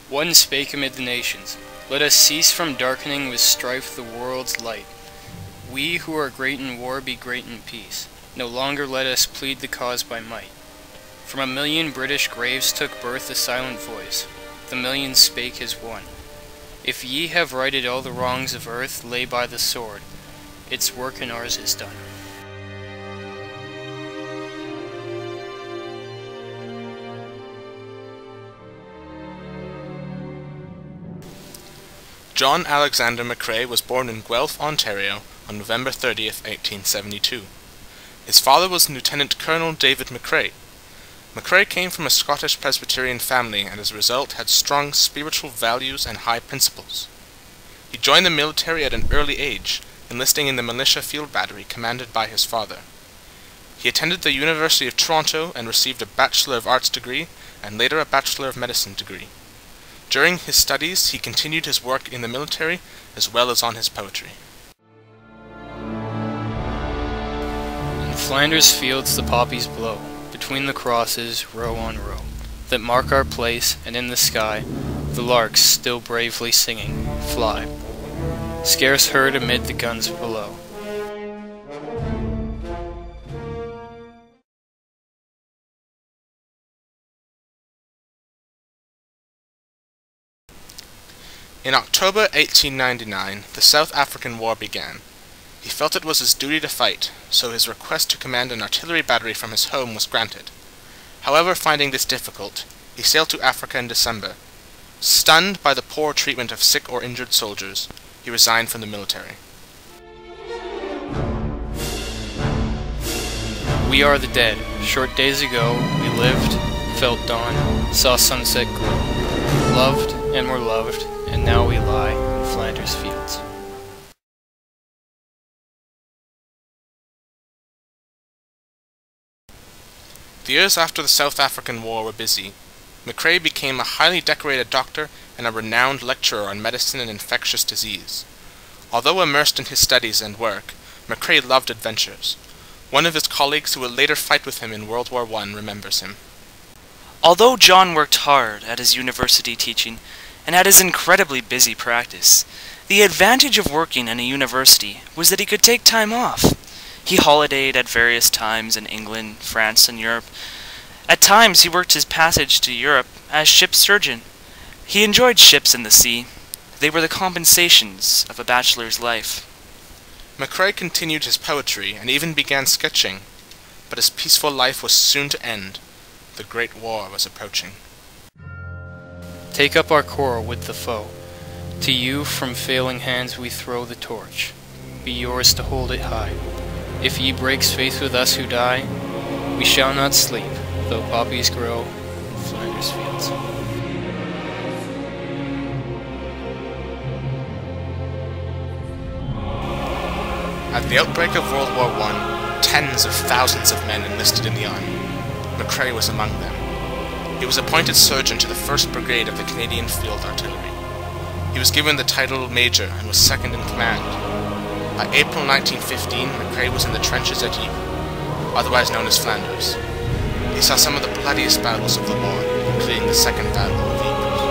One spake amid the nations, "Let us cease from darkening with strife the world's light. We who are great in war be great in peace. No longer let us plead the cause by might." From a million British graves took birth a silent voice. The million spake as one. "If ye have righted all the wrongs of earth, lay by the sword. Its work and ours is done." John Alexander McCrae was born in Guelph, Ontario, on November 30th, 1872. His father was Lieutenant Colonel David McCrae. McCrae came from a Scottish Presbyterian family and as a result had strong spiritual values and high principles. He joined the military at an early age, enlisting in the militia field battery commanded by his father. He attended the University of Toronto and received a Bachelor of Arts degree and later a Bachelor of Medicine degree. During his studies, he continued his work in the military as well as on his poetry. In Flanders Fields the poppies blow, between the crosses, row on row, that mark our place, and in the sky, the larks, still bravely singing, fly, scarce heard amid the guns below. In October 1899, the South African War began. He felt it was his duty to fight, so his request to command an artillery battery from his home was granted. However, finding this difficult, he sailed to Africa in December. Stunned by the poor treatment of sick or injured soldiers, he resigned from the military. We are the dead. Short days ago, we lived, felt dawn, saw sunset glow, loved and were loved, and now we lie in Flanders Fields. The years after the South African War were busy. McCrae became a highly decorated doctor and a renowned lecturer on medicine and infectious disease. Although immersed in his studies and work, McCrae loved adventures. One of his colleagues who would later fight with him in World War I remembers him. Although John worked hard at his university teaching and had his incredibly busy practice, the advantage of working in a university was that he could take time off. He holidayed at various times in England, France, and Europe. At times he worked his passage to Europe as ship's surgeon. He enjoyed ships in the sea. They were the compensations of a bachelor's life. McCrae continued his poetry and even began sketching, but his peaceful life was soon to end. The Great War was approaching. Take up our quarrel with the foe. To you from failing hands we throw the torch. Be yours to hold it high. If ye breaks faith with us who die, we shall not sleep, though poppies grow in Flanders Fields. At the outbreak of World War I, tens of thousands of men enlisted in the army. McCrae was among them. He was appointed surgeon to the 1st Brigade of the Canadian Field Artillery. He was given the title Major and was second in command. By April 1915, McCrae was in the trenches at Ypres, otherwise known as Flanders. He saw some of the bloodiest battles of the war, including the Second Battle of Ypres.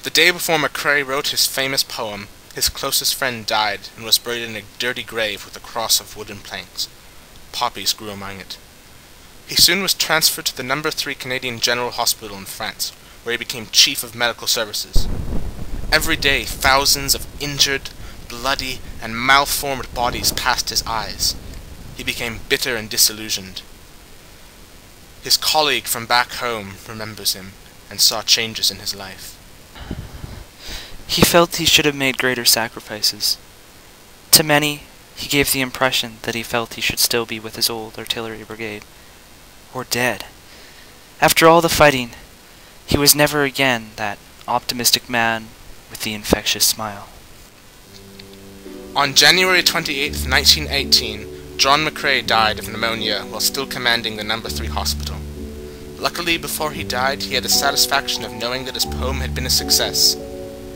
The day before McCrae wrote his famous poem, his closest friend died and was buried in a dirty grave with a cross of wooden planks. Poppies grew among it. He soon was transferred to the No. 3 Canadian General Hospital in France, where he became Chief of Medical Services. Every day, thousands of injured, bloody, and malformed bodies passed his eyes. He became bitter and disillusioned. His colleague from back home remembers him and saw changes in his life. He felt he should have made greater sacrifices. To many, he gave the impression that he felt he should still be with his old artillery brigade. Or dead. After all the fighting, he was never again that optimistic man with the infectious smile. On January 28, 1918, John McCrae died of pneumonia while still commanding the No. 3 hospital. Luckily, before he died, he had the satisfaction of knowing that his poem had been a success.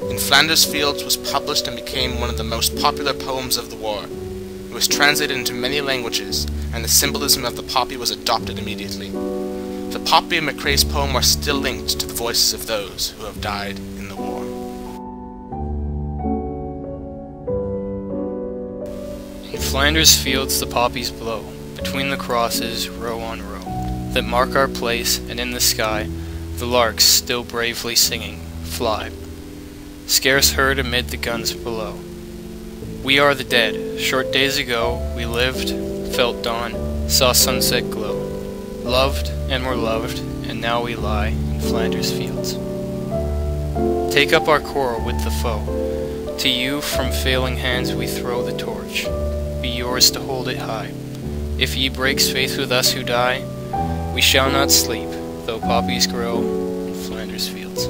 In Flanders Fields was published and became one of the most popular poems of the war. It was translated into many languages, and the symbolism of the poppy was adopted immediately. The poppy in McCrae's poem are still linked to the voices of those who have died in the war. In Flanders Fields the poppies blow, between the crosses, row on row, that mark our place, and in the sky, the larks, still bravely singing, fly, scarce heard amid the guns below. We are the dead. Short days ago we lived, felt dawn, saw sunset glow, loved and were loved, and now we lie in Flanders Fields. Take up our quarrel with the foe. To you from failing hands we throw the torch. Be yours to hold it high. If ye breaks faith with us who die, we shall not sleep, though poppies grow in Flanders Fields.